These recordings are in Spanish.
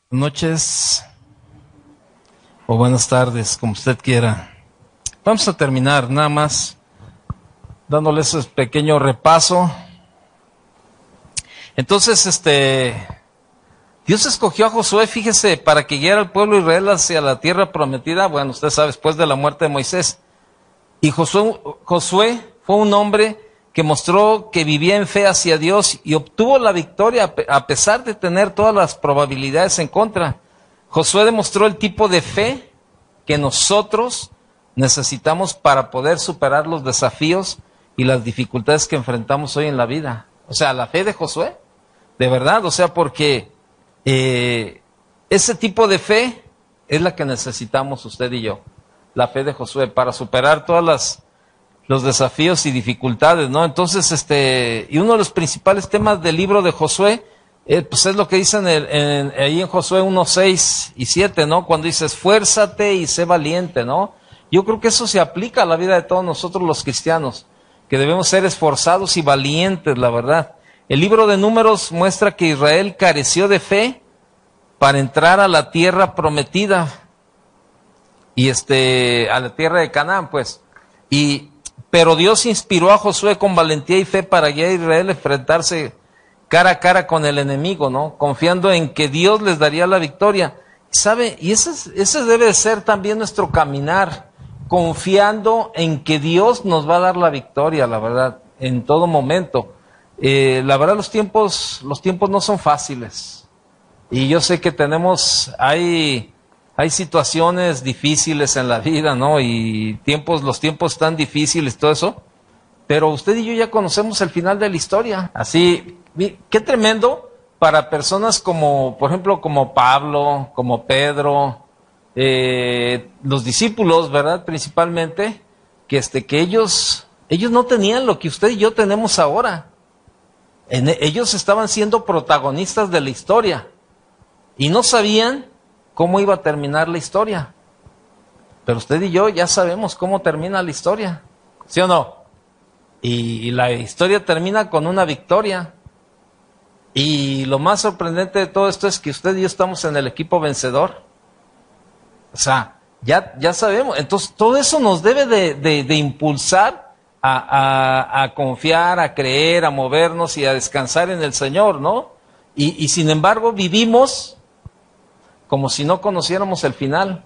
Noches o buenas tardes, como usted quiera. Vamos a terminar nada más dándoles ese pequeño repaso. Entonces, Dios escogió a Josué, fíjese, para que guiara al pueblo de Israel hacia la tierra prometida. Bueno, usted sabe, después de la muerte de Moisés. Y Josué fue un hombre que mostró que vivía en fe hacia Dios y obtuvo la victoria a pesar de tener todas las probabilidades en contra. Josué demostró el tipo de fe que nosotros necesitamos para poder superar los desafíos y las dificultades que enfrentamos hoy en la vida. O sea, la fe de Josué, de verdad, o sea, porque ese tipo de fe es la que necesitamos usted y yo. La fe de Josué para superar todas los desafíos y dificultades, ¿no? Entonces, y uno de los principales temas del libro de Josué, pues es lo que dicen ahí en Josué 1, 6 y 7, ¿no? Cuando dice, esfuérzate y sé valiente, ¿no? Yo creo que eso se aplica a la vida de todos nosotros los cristianos, que debemos ser esforzados y valientes, la verdad. El libro de Números muestra que Israel careció de fe para entrar a la tierra prometida, y a la tierra de Canaán, pues. Pero Dios inspiró a Josué con valentía y fe para guiar a Israel a enfrentarse cara a cara con el enemigo, ¿no? Confiando en que Dios les daría la victoria. ¿Sabe? Y ese debe de ser también nuestro caminar, confiando en que Dios nos va a dar la victoria, la verdad, en todo momento. La verdad, los tiempos no son fáciles. Y yo sé que hay situaciones difíciles en la vida, ¿no? Y los tiempos están difíciles, todo eso. Pero usted y yo ya conocemos el final de la historia. Así, qué tremendo para personas como, por ejemplo, como Pablo, como Pedro, los discípulos, ¿verdad? Principalmente, que ellos no tenían lo que usted y yo tenemos ahora. Ellos estaban siendo protagonistas de la historia y no sabían cómo iba a terminar la historia. Pero usted y yo ya sabemos cómo termina la historia, ¿sí o no? Y la historia termina con una victoria. Y lo más sorprendente de todo esto es que usted y yo estamos en el equipo vencedor. O sea, ya sabemos. Entonces, todo eso nos debe de impulsar a confiar, a creer, a movernos y a descansar en el Señor, ¿no? Y sin embargo, vivimos como si no conociéramos el final.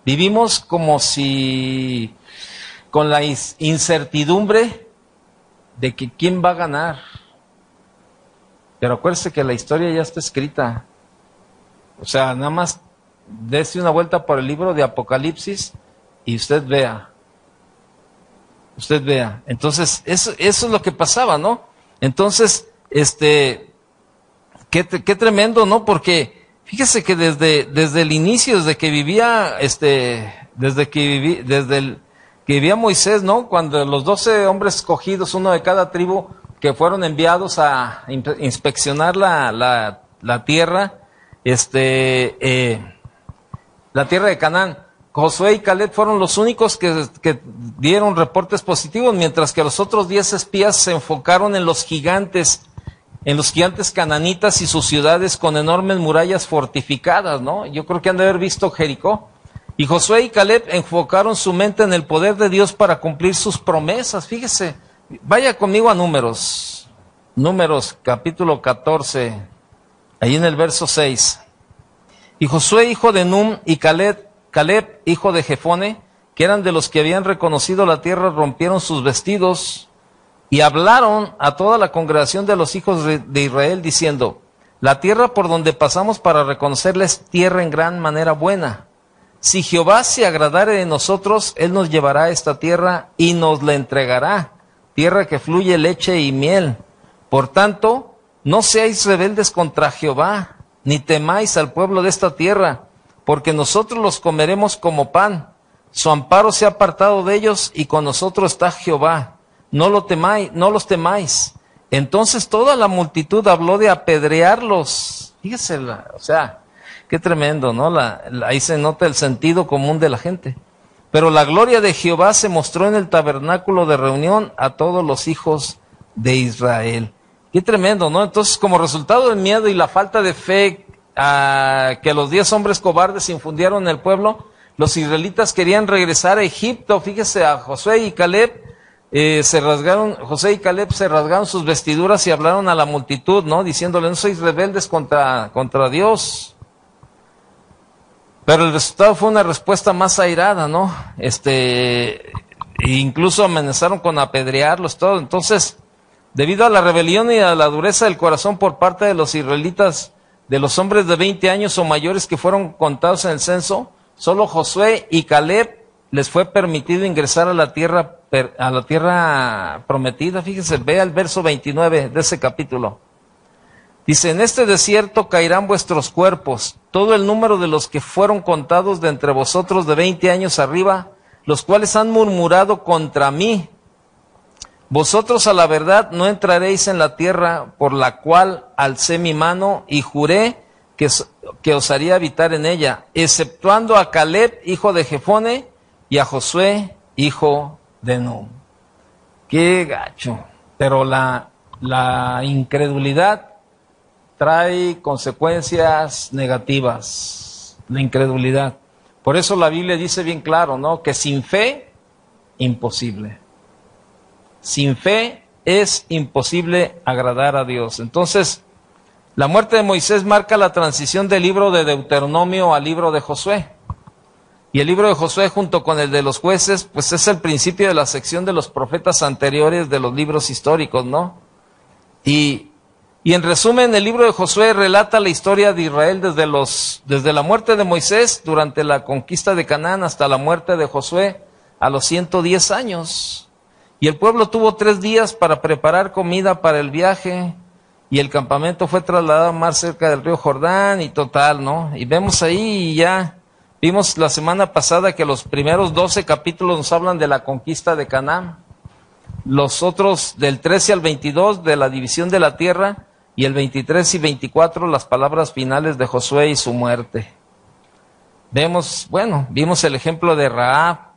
Vivimos como si con la incertidumbre de que quién va a ganar. Pero acuérdese que la historia ya está escrita. O sea, nada más dése una vuelta por el libro de Apocalipsis y usted vea. Usted vea. Entonces, eso es lo que pasaba, ¿no? Entonces, qué tremendo, ¿no? Porque fíjese que desde el inicio, desde que vivía Moisés, ¿no? Cuando los 12 hombres escogidos, uno de cada tribu, que fueron enviados a inspeccionar la tierra, la tierra de Canaán, Josué y Caleb fueron los únicos que dieron reportes positivos, mientras que los otros 10 espías se enfocaron en los gigantes cananitas y sus ciudades con enormes murallas fortificadas, ¿no? Yo creo que han de haber visto Jericó. Y Josué y Caleb enfocaron su mente en el poder de Dios para cumplir sus promesas. Fíjese, vaya conmigo a Números capítulo 14, ahí en el verso 6. Y Josué, hijo de Num, y Caleb, hijo de Jefone, que eran de los que habían reconocido la tierra, rompieron sus vestidos y hablaron a toda la congregación de los hijos de Israel, diciendo, la tierra por donde pasamos para reconocerla es tierra en gran manera buena. Si Jehová se agradare de nosotros, Él nos llevará a esta tierra y nos la entregará, tierra que fluye leche y miel. Por tanto, no seáis rebeldes contra Jehová, ni temáis al pueblo de esta tierra, porque nosotros los comeremos como pan. Su amparo se ha apartado de ellos, y con nosotros está Jehová. No los temáis. Entonces toda la multitud habló de apedrearlos. Fíjese, o sea, qué tremendo, ¿no? Ahí se nota el sentido común de la gente. Pero la gloria de Jehová se mostró en el tabernáculo de reunión a todos los hijos de Israel. Qué tremendo, ¿no? Entonces, como resultado del miedo y la falta de fe que los 10 hombres cobardes infundieron en el pueblo, los israelitas querían regresar a Egipto. Fíjese, a Josué y Caleb José y Caleb se rasgaron sus vestiduras y hablaron a la multitud, ¿no? Diciéndole, no sois rebeldes contra Dios. Pero el resultado fue una respuesta más airada, ¿no? Incluso amenazaron con apedrearlos, todo. Entonces, debido a la rebelión y a la dureza del corazón por parte de los israelitas, de los hombres de 20 años o mayores que fueron contados en el censo, solo Josué y Caleb les fue permitido ingresar a la tierra prometida. Fíjese, vea el verso 29 de ese capítulo. Dice, en este desierto caerán vuestros cuerpos, todo el número de los que fueron contados de entre vosotros de 20 años arriba, los cuales han murmurado contra mí. Vosotros a la verdad no entraréis en la tierra por la cual alcé mi mano y juré que os haría habitar en ella, exceptuando a Caleb, hijo de Jefone, y a Josué, hijo de Nun. Qué gacho. Pero la incredulidad trae consecuencias negativas. La incredulidad. Por eso la Biblia dice bien claro, ¿no? Que sin fe, imposible. Sin fe es imposible agradar a Dios. Entonces, la muerte de Moisés marca la transición del libro de Deuteronomio al libro de Josué. Y el libro de Josué, junto con el de los jueces, pues es el principio de la sección de los profetas anteriores de los libros históricos, ¿no? Y en resumen, el libro de Josué relata la historia de Israel desde la muerte de Moisés durante la conquista de Canaán hasta la muerte de Josué a los 110 años. Y el pueblo tuvo 3 días para preparar comida para el viaje, y el campamento fue trasladado más cerca del río Jordán y total, ¿no? Y vemos ahí y ya vimos la semana pasada que los primeros 12 capítulos nos hablan de la conquista de Canaán. Los otros del 13 al 22 de la división de la tierra, y el 23 y 24 las palabras finales de Josué y su muerte. Vimos el ejemplo de Rahab.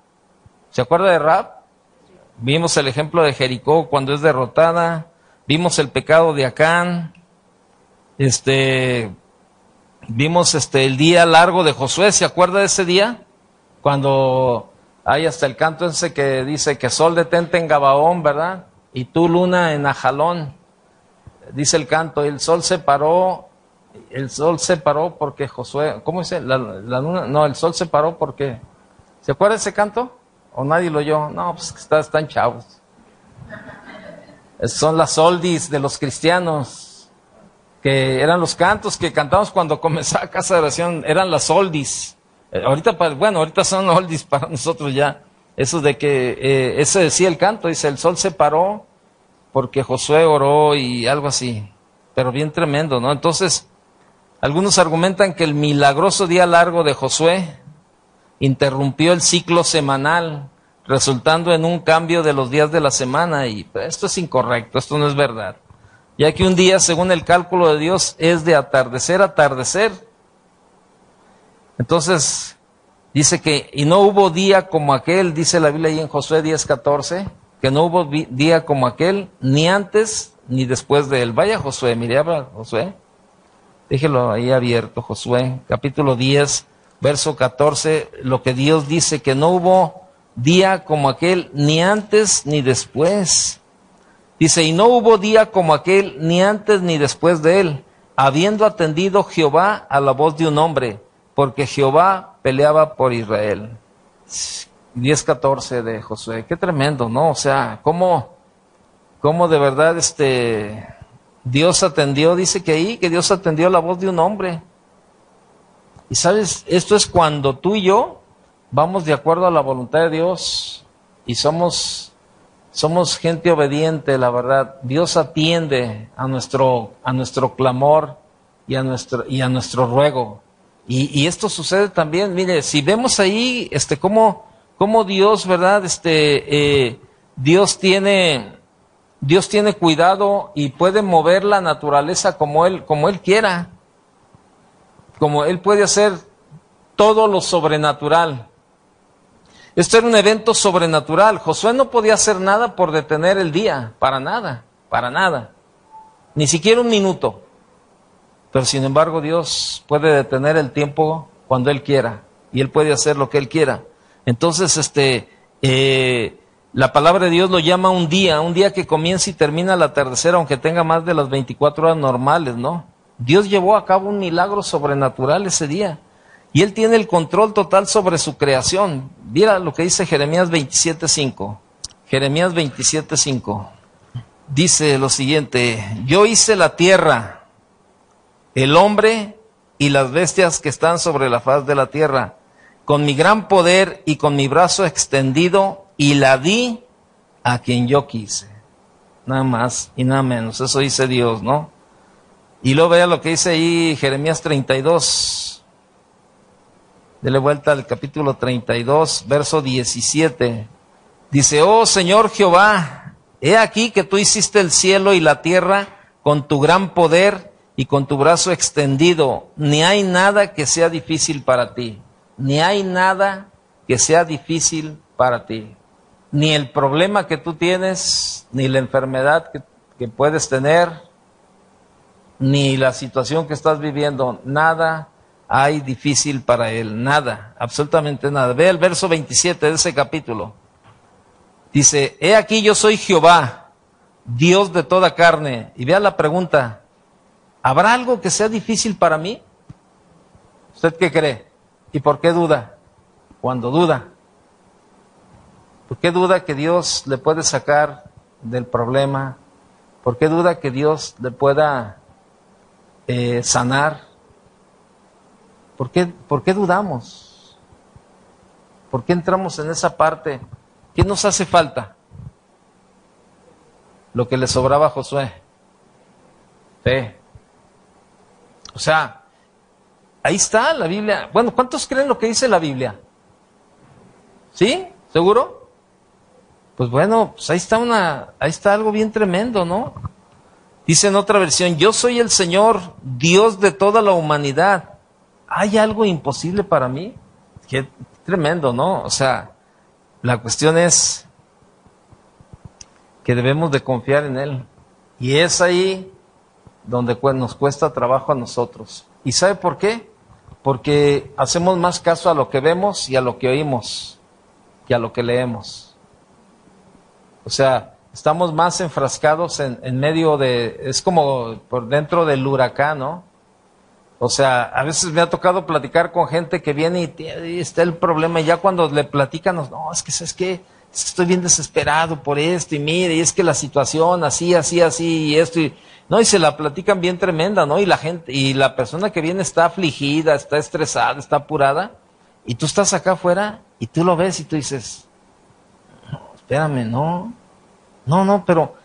¿Se acuerda de Rahab? Vimos el ejemplo de Jericó cuando es derrotada. Vimos el pecado de Acán. Vimos el día largo de Josué. ¿Se acuerda de ese día? Cuando hay hasta el canto ese que dice que sol detente en Gabaón, ¿verdad? Y tú luna en Ajalón. Dice el canto, el sol se paró porque Josué, ¿cómo dice? La luna, no, el sol se paró porque, ¿se acuerda de ese canto? ¿O nadie lo oyó? No, pues están chavos. Son las oldies de los cristianos, que eran los cantos que cantamos cuando comenzaba Casa de Oración, eran las oldies. Ahorita son oldies para nosotros ya. Eso de que, ese decía el canto, dice, el sol se paró porque Josué oró y algo así. Pero bien tremendo, ¿no? Entonces, algunos argumentan que el milagroso día largo de Josué interrumpió el ciclo semanal, resultando en un cambio de los días de la semana, y pues, esto es incorrecto, esto no es verdad, ya que un día, según el cálculo de Dios, es de atardecer a atardecer. Entonces, dice que, y no hubo día como aquel, dice la Biblia ahí en Josué 10:14, que no hubo día como aquel, ni antes ni después de él. Vaya Josué, mire, habla Josué, déjelo ahí abierto, Josué, capítulo 10, verso 14, lo que Dios dice, que no hubo día como aquel, ni antes ni después. Dice, y no hubo día como aquel, ni antes ni después de él, habiendo atendido Jehová a la voz de un hombre, porque Jehová peleaba por Israel. 10:14 de Josué, qué tremendo, ¿no? O sea, cómo de verdad Dios atendió, dice que ahí, que Dios atendió la voz de un hombre. Y sabes, esto es cuando tú y yo vamos de acuerdo a la voluntad de Dios y somos gente obediente, la verdad. Dios atiende a nuestro clamor y a nuestro ruego. Y esto sucede también, mire, si vemos ahí cómo Dios, ¿verdad? Dios tiene cuidado y puede mover la naturaleza como él quiera. Como Él puede hacer todo lo sobrenatural. Esto era un evento sobrenatural. Josué no podía hacer nada por detener el día, para nada, ni siquiera un minuto. pero sin embargo Dios puede detener el tiempo cuando Él quiera, y Él puede hacer lo que Él quiera. Entonces, la palabra de Dios lo llama un día que comienza y termina al atardecer, aunque tenga más de las 24 horas normales, ¿no? Dios llevó a cabo un milagro sobrenatural ese día, y Él tiene el control total sobre su creación. Mira lo que dice Jeremías 27:5. Jeremías 27:5. Dice lo siguiente: yo hice la tierra, el hombre y las bestias que están sobre la faz de la tierra, con mi gran poder y con mi brazo extendido, y la di a quien yo quise. Nada más y nada menos, eso dice Dios, ¿no? Y luego vea lo que dice ahí Jeremías 32. Dele vuelta al capítulo 32, verso 17. Dice: oh Señor Jehová, he aquí que tú hiciste el cielo y la tierra con tu gran poder y con tu brazo extendido. Ni hay nada que sea difícil para ti. Ni hay nada que sea difícil para ti. Ni el problema que tú tienes, ni la enfermedad que puedes tener, ni la situación que estás viviendo, nada hay difícil para Él. Nada, absolutamente nada. Ve el verso 27 de ese capítulo. Dice: he aquí yo soy Jehová, Dios de toda carne. Y vea la pregunta: ¿habrá algo que sea difícil para mí? ¿Usted qué cree? ¿Y por qué duda? Cuando duda, ¿por qué duda que Dios le puede sacar del problema? ¿Por qué duda que Dios le pueda sanar? ¿Por qué dudamos? ¿Por qué entramos en esa parte? ¿Qué nos hace falta? Lo que le sobraba a Josué: fe. O sea, ahí está la Biblia. Bueno, ¿cuántos creen lo que dice la Biblia? ¿Sí? ¿Seguro? Pues bueno, pues ahí está algo bien tremendo, ¿no? Dice en otra versión: yo soy el Señor, Dios de toda la humanidad. ¿Hay algo imposible para mí? Qué tremendo, ¿no? O sea, la cuestión es que debemos de confiar en Él. Y es ahí donde nos cuesta trabajo a nosotros. ¿Y sabe por qué? Porque hacemos más caso a lo que vemos y a lo que oímos que a lo que leemos. O sea, estamos más enfrascados en medio de... Es como por dentro del huracán, ¿no? O sea, a veces me ha tocado platicar con gente que viene y está el problema, y ya cuando le platican, no, es que estoy bien desesperado por esto, y mire, y es que la situación así, y esto, y se la platican bien tremenda, ¿no? Y la persona que viene está afligida, está estresada, está apurada, y tú estás acá afuera, y tú lo ves y tú dices: espérame, no, pero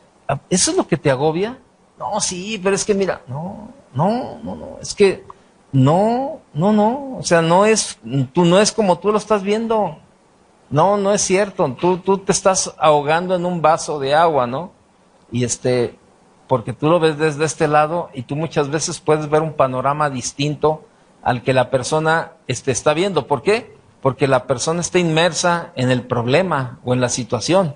¿eso es lo que te agobia? No, sí, pero es que mira, no, es que no, o sea, no es como tú lo estás viendo, no es cierto, tú te estás ahogando en un vaso de agua, ¿no? Y porque tú lo ves desde este lado, y tú muchas veces puedes ver un panorama distinto al que la persona está viendo. ¿Por qué? Porque la persona está inmersa en el problema o en la situación.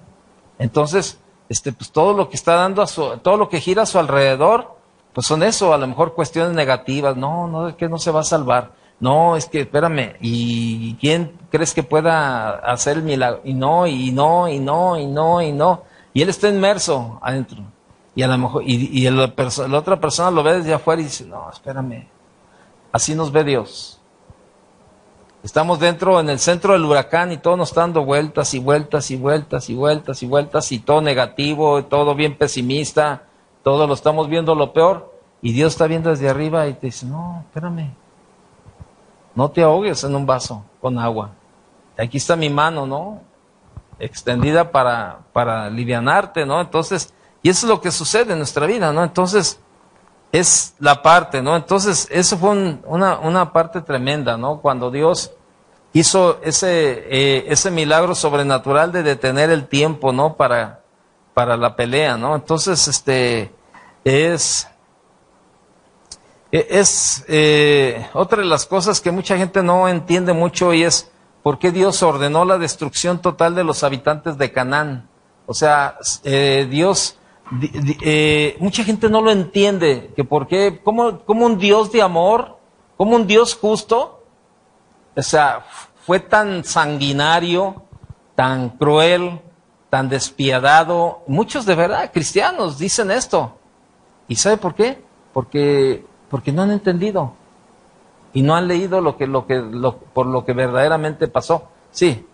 Entonces, pues todo lo que está dando todo lo que gira a su alrededor, pues son eso, a lo mejor cuestiones negativas. No, es que no se va a salvar. No, es que espérame, ¿y quién crees que pueda hacer el milagro? Y no. Y él está inmerso adentro. Y a lo mejor, la otra persona lo ve desde afuera y dice: no, espérame. Así nos ve Dios. Estamos dentro, en el centro del huracán, y todo nos está dando vueltas, y todo negativo, todo bien pesimista, todo lo estamos viendo lo peor, y Dios está viendo desde arriba y te dice: no, espérame, no te ahogues en un vaso con agua. Aquí está mi mano, ¿no? Extendida para alivianarte, ¿no? Entonces, y eso es lo que sucede en nuestra vida, ¿no? Entonces, es la parte, ¿no? Entonces, eso fue una parte tremenda, ¿no? Cuando Dios hizo ese milagro sobrenatural de detener el tiempo, ¿no? Para la pelea, ¿no? Entonces, es otra de las cosas que mucha gente no entiende mucho, y es por qué Dios ordenó la destrucción total de los habitantes de Canaán. O sea, Dios mucha gente no lo entiende, que por qué, cómo un Dios de amor, cómo un Dios justo, o sea, fue tan sanguinario, tan cruel, tan despiadado. Muchos de verdad, cristianos, dicen esto. ¿Y sabe por qué? Porque no han entendido y no han leído por lo que verdaderamente pasó. Sí,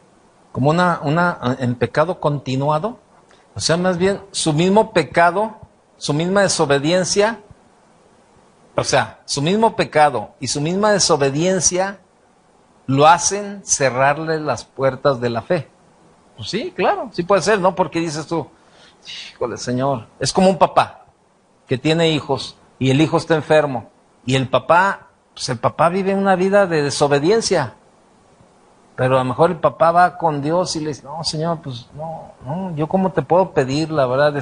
como en pecado continuado. O sea, más bien su mismo pecado, su misma desobediencia, o sea, su mismo pecado y su misma desobediencia lo hacen cerrarle las puertas de la fe. Pues sí, claro, sí puede ser, ¿no? Porque dices tú, híjole, Señor, es como un papá que tiene hijos y el hijo está enfermo y el papá vive una vida de desobediencia. Pero a lo mejor el papá va con Dios y le dice, no, Señor, pues no, yo cómo te puedo pedir, la verdad,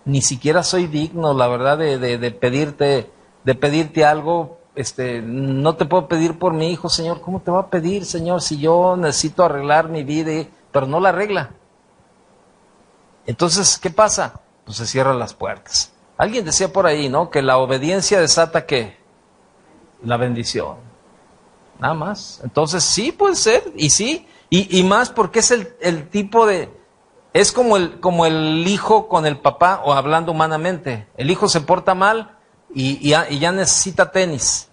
ni siquiera soy digno, la verdad, de pedirte algo, no te puedo pedir por mi hijo, Señor, ¿cómo te voy a pedir, Señor, si yo necesito arreglar mi vida, pero no la arregla? Entonces, ¿qué pasa? Pues se cierran las puertas. Alguien decía por ahí, ¿no? Que la obediencia desata, ¿qué? La bendición. Nada más. Entonces sí puede ser, y sí, y más porque es el tipo de, es como el hijo con el papá, o hablando humanamente, el hijo se porta mal y ya necesita tenis.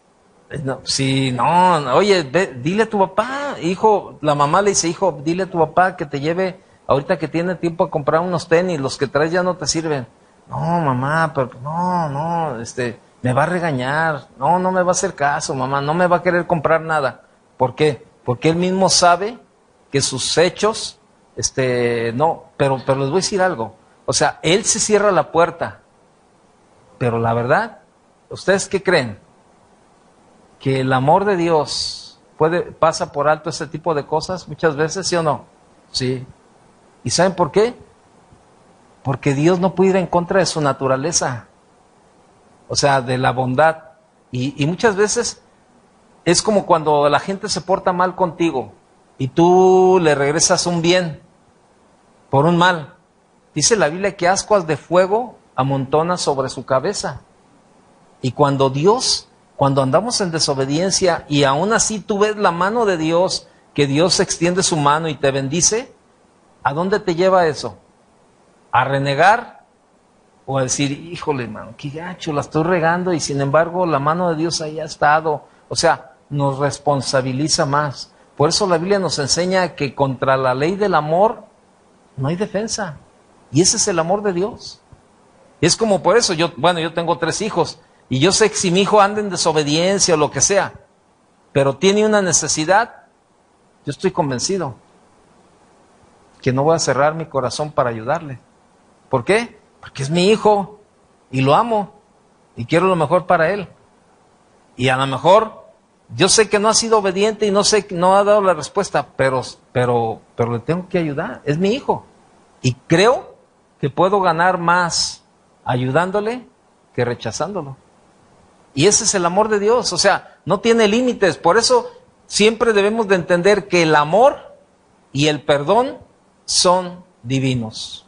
No, sí, no, oye, dile a tu papá, hijo, la mamá le dice, hijo, dile a tu papá que te lleve, ahorita que tiene tiempo a comprar unos tenis, los que traes ya no te sirven. No, mamá, pero no, me va a regañar, no me va a hacer caso, mamá, no me va a querer comprar nada. ¿Por qué? Porque él mismo sabe que sus hechos, no, pero les voy a decir algo. O sea, él se cierra la puerta, pero la verdad, ¿ustedes qué creen? Que el amor de Dios pasa por alto ese tipo de cosas muchas veces, ¿sí o no? Sí. ¿Y saben por qué? Porque Dios no puede ir en contra de su naturaleza. O sea, de la bondad. Y muchas veces es como cuando la gente se porta mal contigo y tú le regresas un bien por un mal. Dice la Biblia que ascuas de fuego amontona sobre su cabeza. Y cuando andamos en desobediencia y aún así tú ves la mano de Dios, que Dios extiende su mano y te bendice, ¿a dónde te lleva eso? ¿A renegar? O a decir, híjole, mano, qué gacho, la estoy regando y sin embargo la mano de Dios ahí ha estado. O sea, nos responsabiliza más. Por eso la Biblia nos enseña que contra la ley del amor no hay defensa. Y ese es el amor de Dios. Es como por eso, yo tengo 3 hijos y yo sé que si mi hijo anda en desobediencia o lo que sea, pero tiene una necesidad, yo estoy convencido que no voy a cerrar mi corazón para ayudarle. ¿Por qué? Porque es mi hijo y lo amo y quiero lo mejor para él. Y a lo mejor yo sé que no ha sido obediente y no ha dado la respuesta, pero le tengo que ayudar. Es mi hijo. Y creo que puedo ganar más ayudándole que rechazándolo. Y ese es el amor de Dios. O sea, no tiene límites. Por eso siempre debemos de entender que el amor y el perdón son divinos.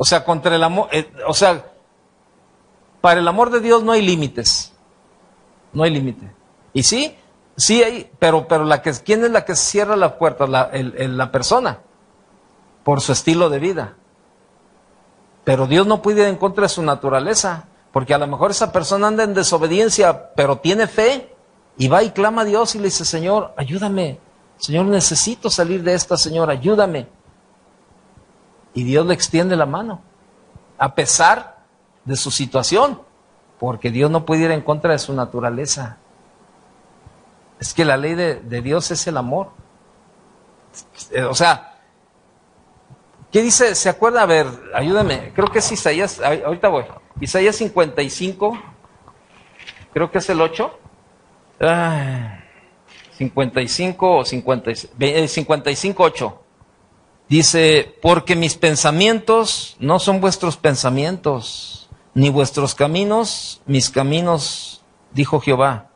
O sea, contra el amor, para el amor de Dios no hay límites. No hay límite. Y sí hay, pero ¿quién es la que cierra la puerta? La persona, por su estilo de vida. Pero Dios no puede ir en contra de su naturaleza, porque a lo mejor esa persona anda en desobediencia, pero tiene fe, y va y clama a Dios y le dice, Señor, ayúdame. Señor, necesito salir de esta, Señor, ayúdame. Y Dios le extiende la mano, a pesar de su situación, porque Dios no puede ir en contra de su naturaleza. Es que la ley de Dios es el amor. O sea, ¿qué dice? ¿Se acuerda? A ver, ayúdame. Creo que es Isaías, ahorita voy. Isaías 55, creo que es el 8. 55 o 55, 8. Dice, porque mis pensamientos no son vuestros pensamientos, ni vuestros caminos, mis caminos, dijo Jehová.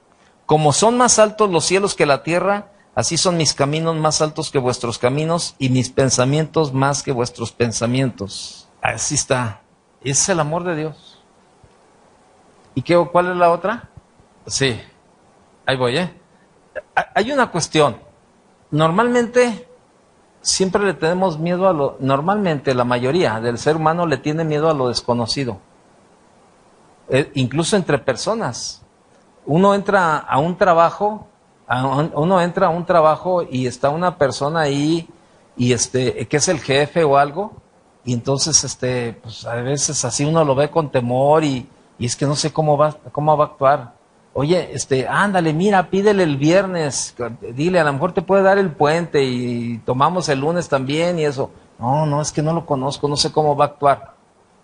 Como son más altos los cielos que la tierra, así son mis caminos más altos que vuestros caminos, y mis pensamientos más que vuestros pensamientos. Así está. Es el amor de Dios. ¿Y cuál es la otra? Sí, ahí voy, Hay una cuestión. Normalmente, siempre le tenemos miedo normalmente la mayoría del ser humano le tiene miedo a lo desconocido. Incluso entre personas. Uno entra a un trabajo, y está una persona ahí, y que es el jefe o algo, y entonces pues a veces así uno lo ve con temor, y es que no sé cómo va a actuar. Oye, ándale, mira, pídele el viernes, dile, a lo mejor te puede dar el puente y tomamos el lunes también y eso. No, es que no lo conozco, no sé cómo va a actuar.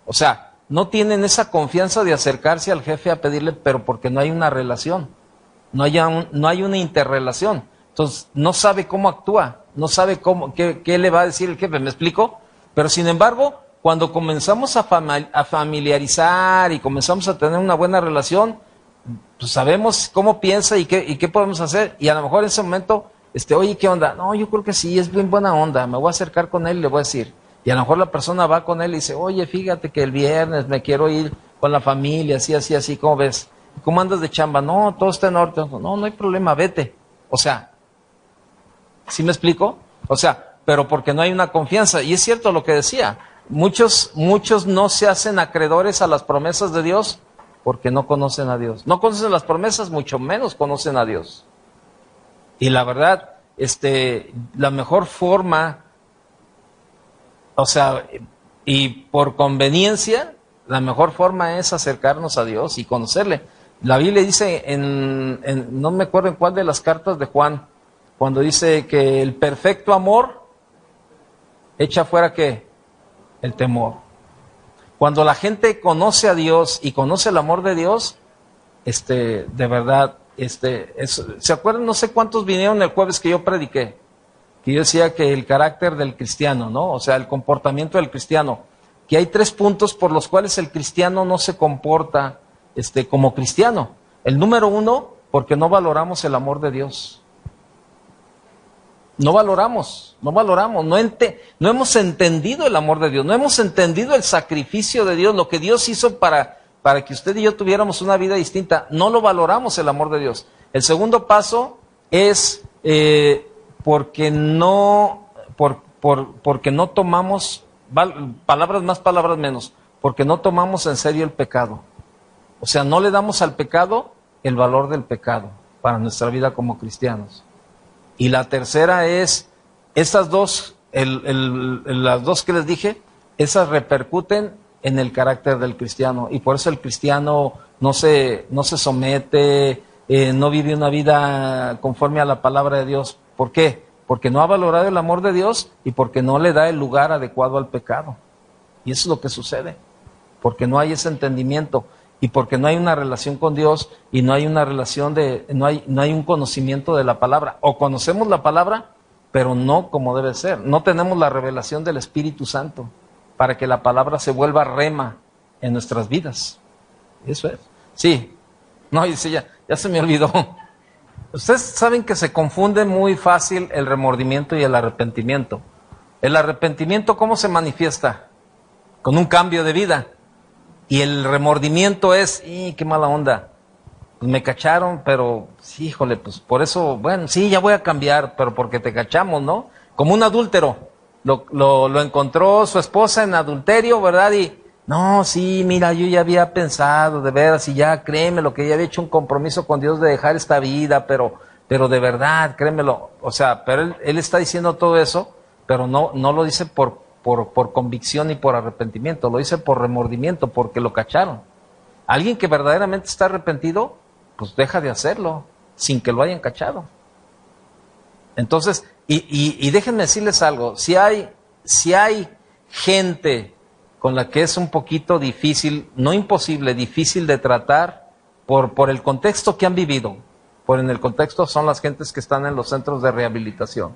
O sea, no tienen esa confianza de acercarse al jefe a pedirle, pero porque no hay una relación, no hay una interrelación. Entonces, no sabe cómo actúa, no sabe qué le va a decir el jefe, ¿me explico? Pero sin embargo, cuando comenzamos a familiarizar y comenzamos a tener una buena relación, pues sabemos cómo piensa y qué podemos hacer, y a lo mejor en ese momento, oye, ¿qué onda? No, yo creo que sí, es bien buena onda, me voy a acercar con él y le voy a decir, y a lo mejor la persona va con él y dice, oye, fíjate que el viernes me quiero ir con la familia, así, ¿cómo ves? ¿Cómo andas de chamba? No, todo está en orden. No hay problema, vete. O sea, ¿sí me explico? O sea, pero porque no hay una confianza, y es cierto lo que decía, muchos no se hacen acreedores a las promesas de Dios, porque no conocen a Dios. No conocen las promesas, mucho menos conocen a Dios. Y la verdad, la mejor forma, o sea, y por conveniencia, la mejor forma es acercarnos a Dios y conocerle. La Biblia dice no me acuerdo en cuál de las cartas de Juan, cuando dice que el perfecto amor echa fuera ¿qué? El temor. Cuando la gente conoce a Dios y conoce el amor de Dios, de verdad, ¿se acuerdan? No sé cuántos vinieron el jueves que yo prediqué, que yo decía que el carácter del cristiano, ¿no? O sea, el comportamiento del cristiano, que hay 3 puntos por los cuales el cristiano no se comporta, como cristiano. El número 1, porque no valoramos el amor de Dios. No valoramos, no hemos entendido el amor de Dios, no hemos entendido el sacrificio de Dios, lo que Dios hizo para que usted y yo tuviéramos una vida distinta. No lo valoramos el amor de Dios. El segundo paso es porque no tomamos, palabras más, palabras menos, porque no tomamos en serio el pecado. O sea, no le damos al pecado el valor del pecado para nuestra vida como cristianos. Y la tercera es, estas dos, las dos que les dije, esas repercuten en el carácter del cristiano. Y por eso el cristiano no se somete, no vive una vida conforme a la palabra de Dios. ¿Por qué? Porque no ha valorado el amor de Dios y porque no le da el lugar adecuado al pecado. Y eso es lo que sucede. Porque no hay ese entendimiento. Y porque no hay una relación con Dios y no hay una relación no hay un conocimiento de la palabra. O conocemos la palabra, pero no como debe ser. No tenemos la revelación del Espíritu Santo para que la palabra se vuelva rema en nuestras vidas. Eso es. Sí. No, dice ya se me olvidó. Ustedes saben que se confunde muy fácil el remordimiento y el arrepentimiento. El arrepentimiento, ¿cómo se manifiesta? Con un cambio de vida. Y el remordimiento es, qué mala onda, pues me cacharon, pero, sí, híjole, pues por eso, bueno, sí, ya voy a cambiar, pero porque te cachamos, ¿no? Como un adúltero, lo encontró su esposa en adulterio, ¿verdad? Y, no, sí, mira, yo ya había pensado, de veras, y ya, créemelo, que ya había hecho un compromiso con Dios de dejar esta vida, pero de verdad, créemelo, o sea, pero él está diciendo todo eso, pero no lo dice por convicción y por arrepentimiento, lo dice por remordimiento, porque lo cacharon. Alguien que verdaderamente está arrepentido, pues deja de hacerlo, sin que lo hayan cachado. Entonces, y déjenme decirles algo, si hay gente con la que es un poquito difícil, no imposible, difícil de tratar, por el contexto que han vivido, en el contexto son las gentes que están en los centros de rehabilitación.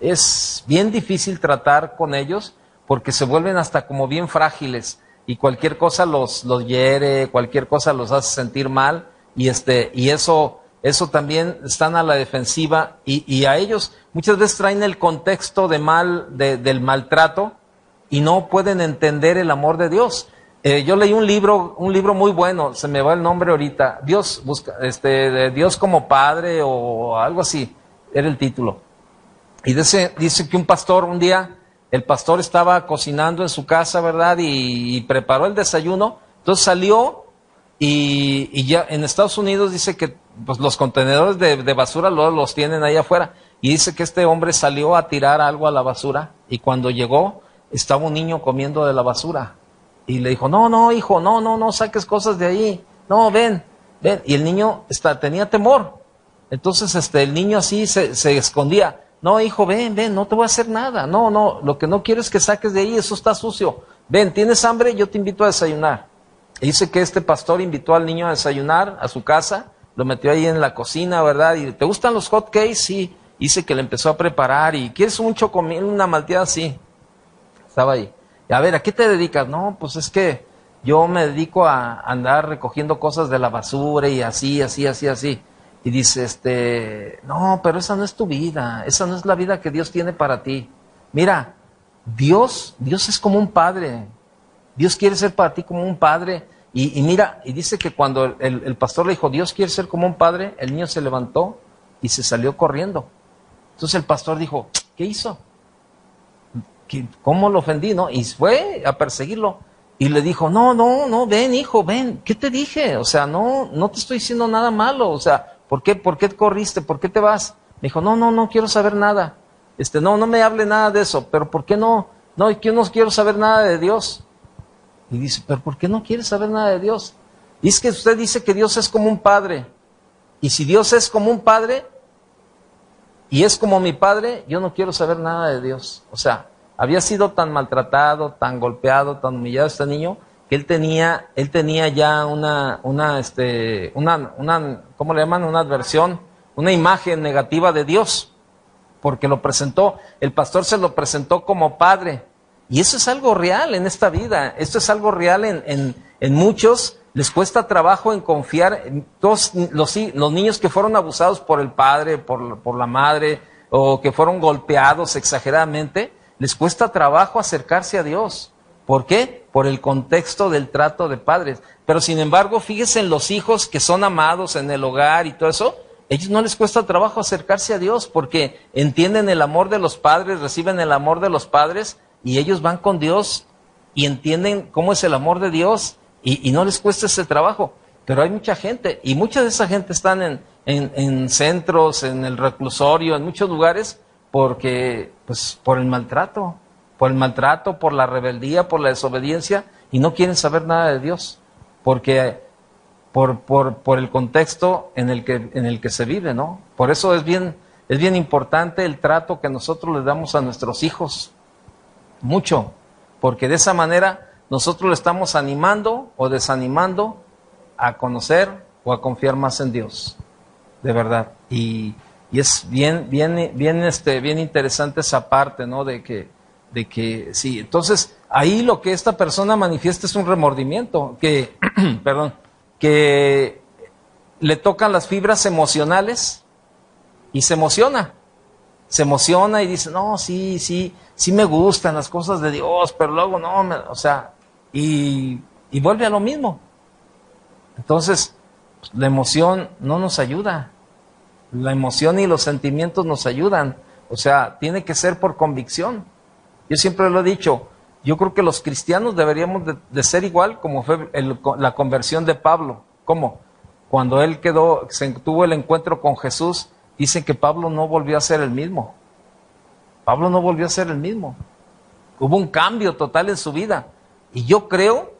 Es bien difícil tratar con ellos porque se vuelven hasta como bien frágiles y cualquier cosa los hiere, cualquier cosa los hace sentir mal y eso también están a la defensiva y a ellos muchas veces traen el contexto del maltrato y no pueden entender el amor de Dios. Yo leí un libro muy bueno, se me va el nombre ahorita, Dios busca, de Dios como Padre o algo así, era el título. Y dice que un pastor un día, el pastor estaba cocinando en su casa, ¿verdad? Y preparó el desayuno, entonces salió y ya en Estados Unidos dice que pues los contenedores de basura los tienen ahí afuera. Y dice que este hombre salió a tirar algo a la basura y cuando llegó estaba un niño comiendo de la basura. Y le dijo, no, hijo, no saques cosas de ahí. No, ven. Y el niño tenía temor. Entonces el niño así se escondía. No, hijo, ven, no te voy a hacer nada. No, lo que no quiero es que saques de ahí, eso está sucio. Ven, ¿tienes hambre? Yo te invito a desayunar. Y dice que este pastor invitó al niño a desayunar a su casa, lo metió ahí en la cocina, ¿verdad? Y ¿te gustan los hot cakes? Sí. Dice que le empezó a preparar y ¿quieres un chocomil, una malteada? Sí. Estaba ahí. Y a ver, ¿a qué te dedicas? No, pues es que yo me dedico a andar recogiendo cosas de la basura y así. Y dice, no, pero esa no es tu vida, esa no es la vida que Dios tiene para ti. Mira, Dios es como un padre. Dios quiere ser para ti como un padre. Y mira, y dice que cuando el pastor le dijo, Dios quiere ser como un padre, el niño se levantó y se salió corriendo. Entonces el pastor dijo, ¿qué hizo? ¿Cómo lo ofendí? ¿No? Y fue a perseguirlo. Y le dijo, no, ven, hijo, ven. ¿Qué te dije? O sea, no te estoy diciendo nada malo. O sea, ¿por qué corriste? ¿Por qué te vas? Me dijo, no quiero saber nada. No me hable nada de eso. ¿Pero por qué no? No, yo no quiero saber nada de Dios. Y dice, ¿pero por qué no quieres saber nada de Dios? Y es que usted dice que Dios es como un padre. Y si Dios es como un padre, y es como mi padre, yo no quiero saber nada de Dios. O sea, había sido tan maltratado, tan golpeado, tan humillado este niño, que él tenía ya una ¿cómo le llaman? Una adversión, una imagen negativa de Dios, porque lo presentó, el pastor se lo presentó como padre. Y eso es algo real en esta vida, esto es algo real en muchos. Les cuesta trabajo en confiar en todos los niños que fueron abusados por el padre, por la madre, o que fueron golpeados exageradamente, les cuesta trabajo acercarse a Dios. ¿Por qué? Por el contexto del trato de padres. Pero sin embargo, fíjense en los hijos que son amados en el hogar y todo eso, ellos no les cuesta trabajo acercarse a Dios porque entienden el amor de los padres, reciben el amor de los padres y ellos van con Dios y entienden cómo es el amor de Dios. Y no les cuesta ese trabajo, pero hay mucha gente, y mucha de esa gente están en centros, en el reclusorio, en muchos lugares, porque, pues, por el maltrato, por la rebeldía, por la desobediencia, y no quieren saber nada de Dios, porque por el contexto en el que se vive, ¿no? Por eso es bien importante el trato que nosotros les damos a nuestros hijos, mucho, porque de esa manera nosotros le estamos animando o desanimando a conocer o a confiar más en Dios, de verdad. Y es bien interesante esa parte, ¿no? De que sí. Entonces, ahí lo que esta persona manifiesta es un remordimiento, perdón, que le tocan las fibras emocionales y se emociona y dice, no, sí me gustan las cosas de Dios, pero luego no, o sea, y vuelve a lo mismo. Entonces, la emoción no nos ayuda. La emoción y los sentimientos nos ayudan. O sea, tiene que ser por convicción. Yo siempre lo he dicho, yo creo que los cristianos deberíamos de ser igual como fue la conversión de Pablo. ¿Cómo? Cuando él tuvo el encuentro con Jesús, dicen que Pablo no volvió a ser el mismo. Pablo no volvió a ser el mismo. Hubo un cambio total en su vida. Y yo creo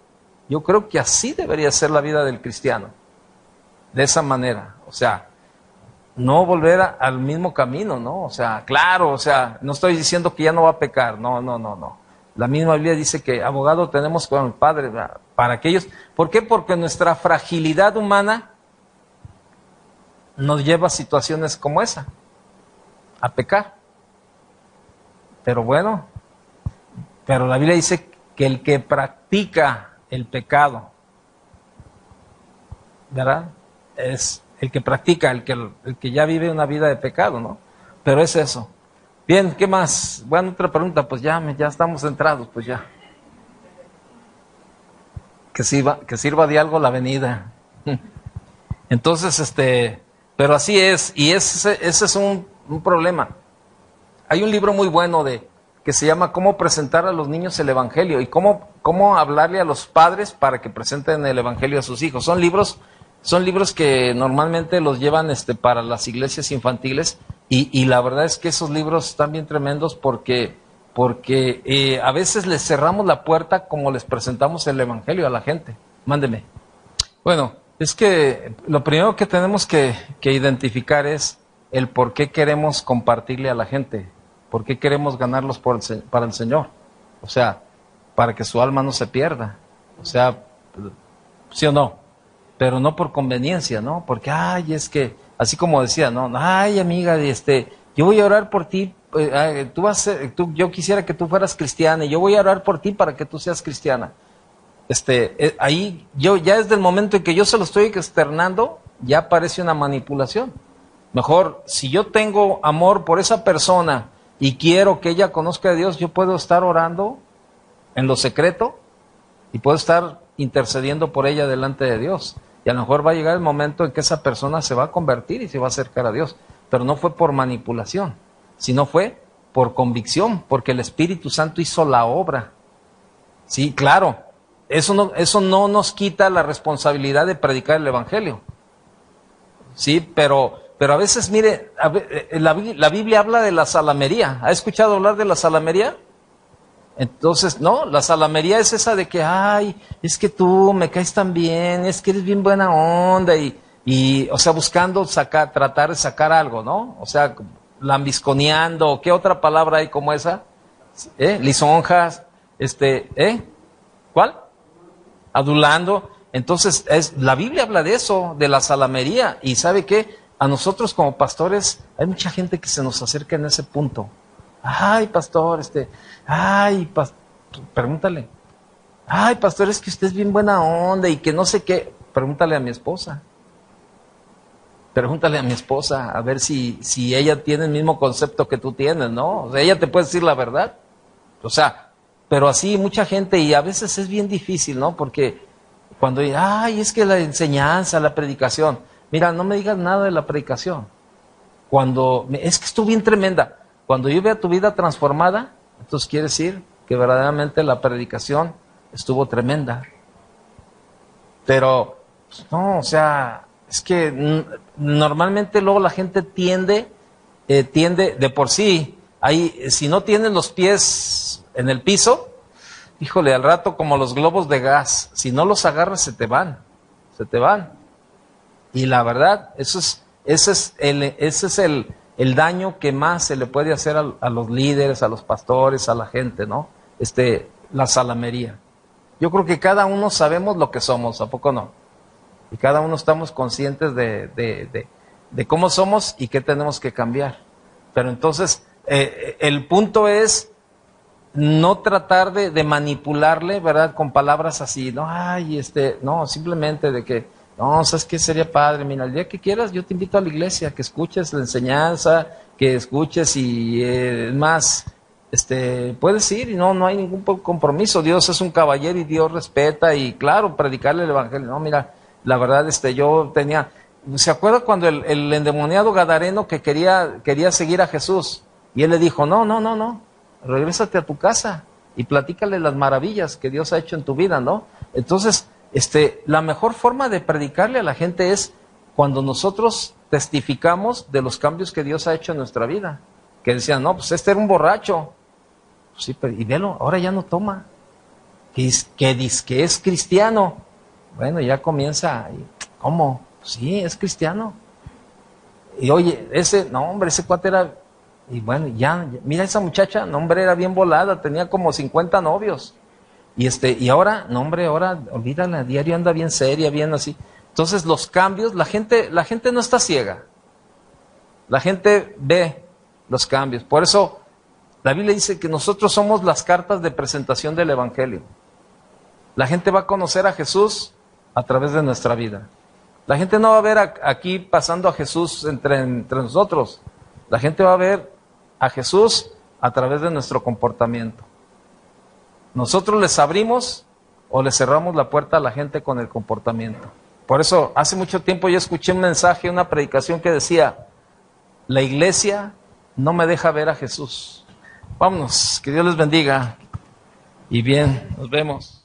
que así debería ser la vida del cristiano. De esa manera. O sea, no volver al mismo camino, ¿no? O sea, claro, o sea, no estoy diciendo que ya no va a pecar. No. La misma Biblia dice que abogado tenemos con el Padre, ¿verdad? Para aquellos. ¿Por qué? Porque nuestra fragilidad humana nos lleva a situaciones como esa, a pecar. Pero bueno, pero la Biblia dice que el que practica el pecado, ¿verdad? Es el que practica, el que ya vive una vida de pecado, ¿no? Pero es eso. Bien, ¿qué más? Bueno, otra pregunta, pues ya estamos centrados, pues ya. que sirva de algo la venida. Entonces, pero así es, y ese es un problema. Hay un libro muy bueno que se llama Cómo presentar a los niños el Evangelio y cómo hablarle a los padres para que presenten el Evangelio a sus hijos. Son libros que normalmente los llevan para las iglesias infantiles y la verdad es que esos libros están bien tremendos porque a veces les cerramos la puerta como les presentamos el Evangelio a la gente. Mándeme. Bueno, es que lo primero que tenemos que identificar es el por qué queremos compartirle a la gente, por qué queremos ganarlos para el Señor. O sea, para que su alma no se pierda. O sea, ¿sí o no? Pero no por conveniencia, ¿no? Porque, es que, así como decía, ¿no? Ay, amiga, yo voy a orar por ti, yo quisiera que tú fueras cristiana y yo voy a orar por ti para que tú seas cristiana. Ahí, ya desde el momento en que yo se lo estoy externando, ya parece una manipulación. Mejor, si yo tengo amor por esa persona y quiero que ella conozca a Dios, yo puedo estar orando en lo secreto y puedo estar intercediendo por ella delante de Dios. Y a lo mejor va a llegar el momento en que esa persona se va a convertir y se va a acercar a Dios. Pero no fue por manipulación, sino fue por convicción, porque el Espíritu Santo hizo la obra. Sí, claro, eso no nos quita la responsabilidad de predicar el Evangelio. Sí, pero a veces, mire, la Biblia habla de la salamería. ¿Ha escuchado hablar de la salamería? Entonces, no, la salamería es esa de que, es que tú me caes tan bien, es que eres bien buena onda o sea, buscando tratar de sacar algo, ¿no? O sea, lambisconeando, ¿qué otra palabra hay como esa? Lisonjas, ¿cuál? Adulando. Entonces, la Biblia habla de eso, de la salamería, y ¿sabe qué? A nosotros como pastores, hay mucha gente que se nos acerca en ese punto. Ay, pastor, pregúntale. Ay, pastor, es que usted es bien buena onda y que no sé qué. Pregúntale a mi esposa. Pregúntale a mi esposa a ver si ella tiene el mismo concepto que tú tienes, ¿no? O sea, ella te puede decir la verdad. O sea, pero así mucha gente, y a veces es bien difícil, ¿no? Porque cuando, es que la enseñanza, la predicación. Mira, no me digas nada de la predicación. Es que estuvo bien tremenda. Cuando yo vea tu vida transformada, entonces quiere decir que verdaderamente la predicación estuvo tremenda. Pero, no, o sea, es que normalmente luego la gente tiende de por sí, si no tienen los pies en el piso, híjole, al rato como los globos de gas, si no los agarras se te van. Y la verdad, ese es el daño que más se le puede hacer a los líderes, a los pastores, a la gente, ¿no? La salamería. Yo creo que cada uno sabemos lo que somos, ¿a poco no? Y cada uno estamos conscientes de cómo somos y qué tenemos que cambiar. Pero entonces, el punto es no tratar de manipularle, ¿verdad? Con palabras así, no, no, simplemente de que, no, ¿sabes qué? Sería padre, mira, el día que quieras yo te invito a la iglesia, que escuches la enseñanza, que escuches y más, puedes ir y no hay ningún compromiso. Dios es un caballero y Dios respeta y claro, predicarle el evangelio. No, mira, la verdad, yo tenía, ¿se acuerda cuando el endemoniado gadareno que quería seguir a Jesús? Y él le dijo, no, regrésate a tu casa y platícale las maravillas que Dios ha hecho en tu vida, ¿no? Entonces, la mejor forma de predicarle a la gente es cuando nosotros testificamos de los cambios que Dios ha hecho en nuestra vida. Que decían, no, pues era un borracho. Pues sí, pero y velo, ahora ya no toma. Que es cristiano. Bueno, ya comienza, ¿cómo? Sí, es cristiano. Y oye, ese cuate era, y bueno, ya, mira esa muchacha, no hombre, era bien volada, tenía como 50 novios. Y ahora, no hombre, ahora, olvídala, a diario anda bien seria, bien así. Entonces los cambios, la gente no está ciega. La gente ve los cambios. Por eso, la Biblia dice que nosotros somos las cartas de presentación del Evangelio. La gente va a conocer a Jesús a través de nuestra vida. La gente no va a ver aquí pasando a Jesús entre nosotros. La gente va a ver a Jesús a través de nuestro comportamiento. Nosotros les abrimos o le cerramos la puerta a la gente con el comportamiento. Por eso, hace mucho tiempo yo escuché un mensaje, una predicación que decía, la iglesia no me deja ver a Jesús. Vámonos, que Dios les bendiga. Y bien, nos vemos.